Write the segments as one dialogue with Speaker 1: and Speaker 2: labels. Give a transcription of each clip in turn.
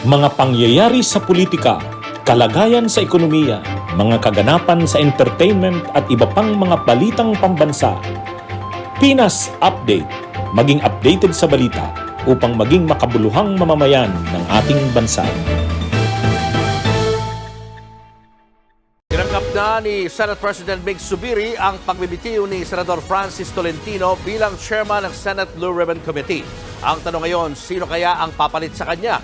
Speaker 1: Mga pangyayari sa politika, kalagayan sa ekonomiya, mga kaganapan sa entertainment at iba pang mga balitang pambansa. Pinas Update, maging updated sa balita upang maging makabuluhang mamamayan ng ating bansa.
Speaker 2: Tinanggap na ni Senate President Mig Zubiri ang pagbibitiw ni Senador Francis Tolentino bilang chairman ng Senate Blue Ribbon Committee. Ang tanong ngayon, sino kaya ang papalit sa kanya?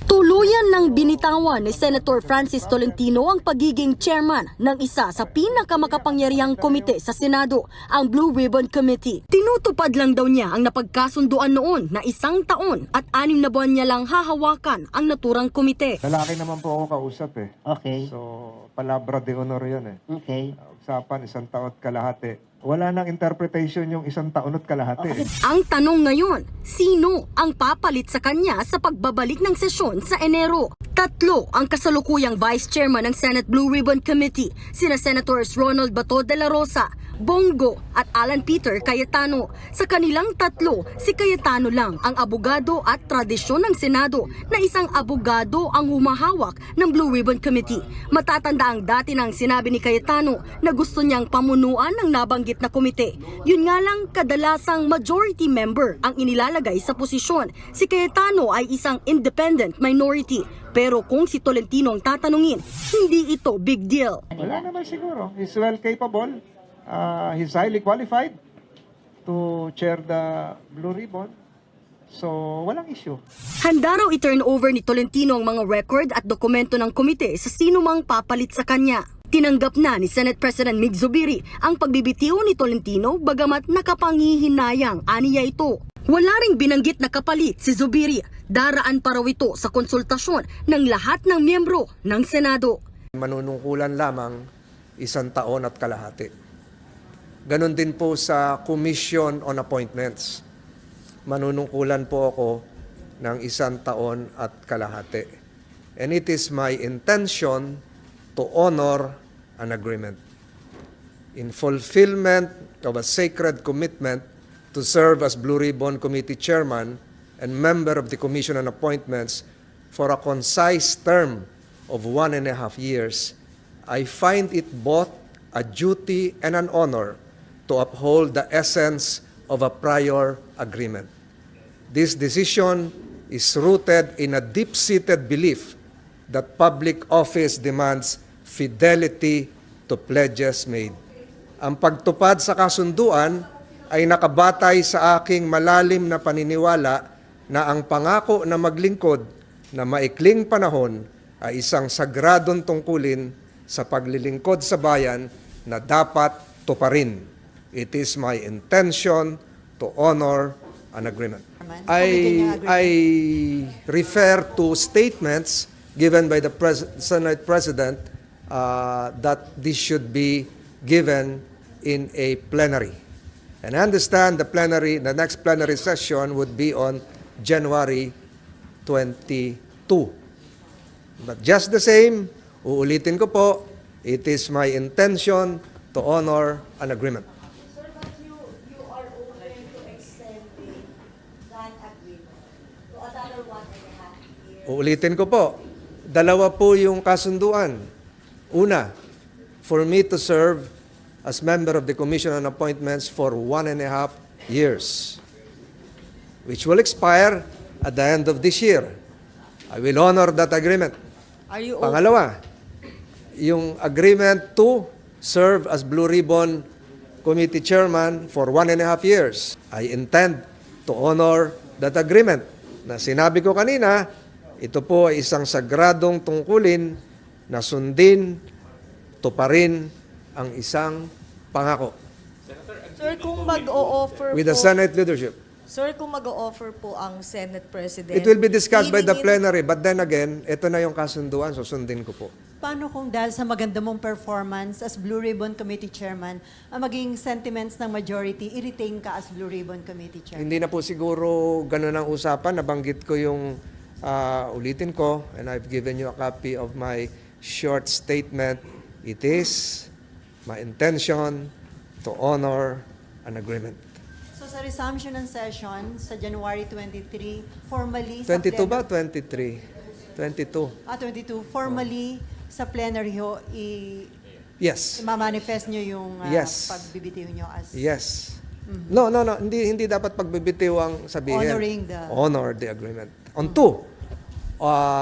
Speaker 3: Tuluyan ng binitawan ni Senator Francis Tolentino ang pagiging chairman ng isa sa pinakamakapangyarihang komite sa Senado, ang Blue Ribbon Committee. Tinutupad lang daw niya ang napagkasunduan noon na 1 taon at 6 na buwan niya lang hahawakan ang naturang komite.
Speaker 4: Lalaki naman po ako kausap eh.
Speaker 5: Okay.
Speaker 4: So, palabra de honor yun eh.
Speaker 5: Okay.
Speaker 4: Usapan, 1 taon at kalahati. Wala nang interpretation yung 1 taon at kalahati.
Speaker 5: Okay.
Speaker 3: Ang tanong ngayon, sino ang papalit sa kanya sa pagbabalik ng sesyon sa Enero? 3 ang kasalukuyang Vice Chairman ng Senate Blue Ribbon Committee, sina Senators Ronald Bato de la Rosa, Bongo at Alan Peter Cayetano. Sa kanilang 3, si Cayetano lang ang abogado at tradisyon ng Senado na isang abogado ang humahawak ng Blue Ribbon Committee. Matatanda ang dati nang sinabi ni Cayetano na gusto niyang pamunuan ng nabanggit na komite. Yun nga lang, kadalasang majority member ang inilalagay sa posisyon. Si Cayetano ay isang independent minority. Pero kung si Tolentino ang tatanungin, hindi ito big deal.
Speaker 4: Wala naman siguro. He's well capable. He's highly qualified to chair the Blue Ribbon. So, walang issue.
Speaker 3: Handa raw i-turn over ni Tolentino ang mga record at dokumento ng komite sa sino mang papalit sa kanya. Tinanggap na ni Senate President Mig Zubiri ang pagbibitiw ni Tolentino bagamat nakapanghihinayang aniya ito. Wala ring binanggit na kapalit si Zubiri. Daraan pa raw ito sa konsultasyon ng lahat ng miyembro ng Senado.
Speaker 6: Manunungkulan lamang 1 taon at kalahati. Ganon din po sa Commission on Appointments. Manunungkulan po ako ng 1 taon at kalahati. And it is my intention to honor an agreement. In fulfillment of a sacred commitment to serve as Blue Ribbon Committee Chairman and member of the Commission on Appointments for a concise term of 1.5 years, I find it both a duty and an honor to uphold the essence of a prior agreement. This decision is rooted in a deep-seated belief that public office demands fidelity to pledges made. Ang pagtupad sa kasunduan ay nakabatay sa aking malalim na paniniwala na ang pangako na maglingkod na maikling panahon ay isang sagradong tungkulin sa paglilingkod sa bayan na dapat tuparin. It is my intention to honor an agreement. I refer to statements given by the Senate President that this should be given in a plenary. And I understand the next plenary session would be on January 22. But just the same, uulitin ko po, it is my intention to honor an agreement.
Speaker 7: Sir, but you are open to extending that agreement to another 1.5 years?
Speaker 6: Uulitin ko po, 2 po yung kasunduan. Una, for me to serve as member of the Commission on Appointments for 1.5 years, which will expire at the end of this year. I will honor that agreement.
Speaker 7: Are you
Speaker 6: Pangalawa, yung agreement to serve as Blue Ribbon Committee Chairman for 1.5 years. I intend to honor that agreement. Na sinabi ko kanina, ito po ay isang sagradong tungkulin na sundin, tuparin ang isang pangako.
Speaker 7: Sir, kung mag-o-offer
Speaker 6: With the Senate leadership.
Speaker 7: Sir, kung mag-o-offer po ang Senate President,
Speaker 6: It will be discussed by the
Speaker 7: leading in-
Speaker 6: plenary, but then again, ito na yung kasunduan, susundin ko po.
Speaker 8: Paano kung dahil sa maganda mong performance as Blue Ribbon Committee Chairman, ang maging sentiments ng majority, i-retain ka as Blue Ribbon Committee Chairman?
Speaker 6: Hindi na po siguro ganun ang usapan. Nabanggit ko yung ulitin ko, and I've given you a copy of my short statement. It is my intention to honor an agreement.
Speaker 8: So sa resumption ng session sa January 23, formally
Speaker 6: 22 ba? 23? 22.
Speaker 8: 22. Formally, sa plenary ho,
Speaker 6: Yes.
Speaker 8: i-manifest nyo yung
Speaker 6: Yes.
Speaker 8: pagbibitiw nyo as
Speaker 6: Yes. No. Hindi dapat pagbibitiw ang sabihin.
Speaker 8: Honoring the-
Speaker 6: Honor the agreement. On two,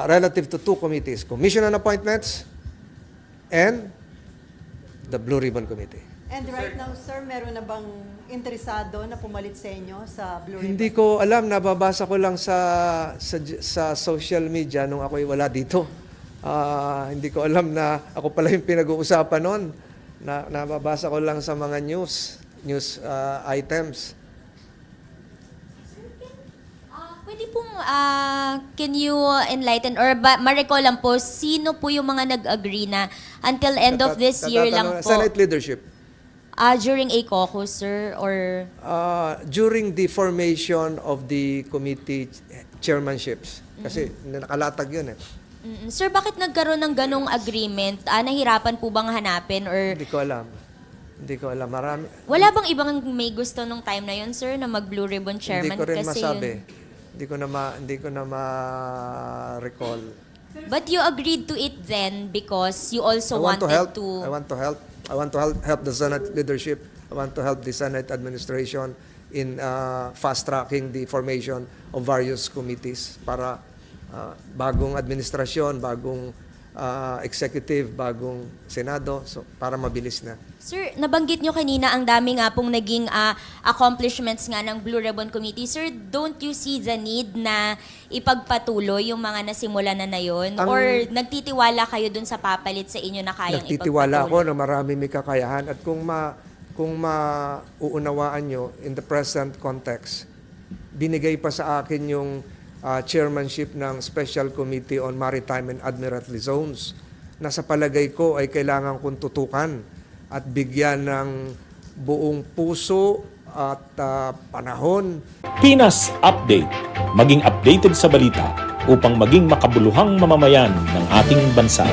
Speaker 6: relative to two committees, Commission on Appointments and the Blue Ribbon Committee.
Speaker 8: And right now, sir, meron na bang interesado na pumalit sa inyo sa Blue Ribbon?
Speaker 6: Hindi ko alam, nababasa ko lang sa social media nung ako'y wala dito. Hindi ko alam na ako pala yung pinag-uusapan noon. Nababasa ko lang sa mga news items.
Speaker 5: Pwede pong, can you enlighten or ma-recall lang po, sino po yung mga nag-agree na until end of this year lang po?
Speaker 6: Senate leadership.
Speaker 5: During a caucus, sir, or...
Speaker 6: During the formation of the committee chairmanships. Kasi nakalatag yun eh.
Speaker 5: Sir, bakit nagkaroon ng ganong agreement? Nahirapan po bang hanapin or...
Speaker 6: Hindi ko alam. Marami.
Speaker 5: Wala bang ibang may gusto nung time na yun, sir, na mag-Blue Ribbon Chairman?
Speaker 6: Hindi ko rin
Speaker 5: Kasi
Speaker 6: masabi.
Speaker 5: yun-
Speaker 6: Hindi ko na ma-recall.
Speaker 5: But you agreed to it then because you also
Speaker 6: I want to help.
Speaker 5: to...
Speaker 6: I want to help the Senate leadership. I want to help the Senate administration in fast-tracking the formation of various committees para bagong administrasyon, bagong executive, bagong Senado, so para mabilis na.
Speaker 5: Sir, nabanggit nyo kanina ang dami nga pong naging accomplishments nga ng Blue Ribbon Committee. Sir, don't you see the need na ipagpatuloy yung mga nasimula na yun? Or nagtitiwala kayo dun sa papalit sa inyo na kayang
Speaker 6: Nagtitiwala ako
Speaker 5: ipagpatuloy?
Speaker 6: na marami may kakayahan at kung mauunawaan nyo in the present context, binigay pa sa akin yung chairmanship ng Special Committee on Maritime and Admiralty Zones na sa palagay ko ay kailangan kong tutukan at bigyan ng buong puso at panahon.
Speaker 1: Pinas Update. Maging updated sa balita upang maging makabuluhang mamamayan ng ating bansa.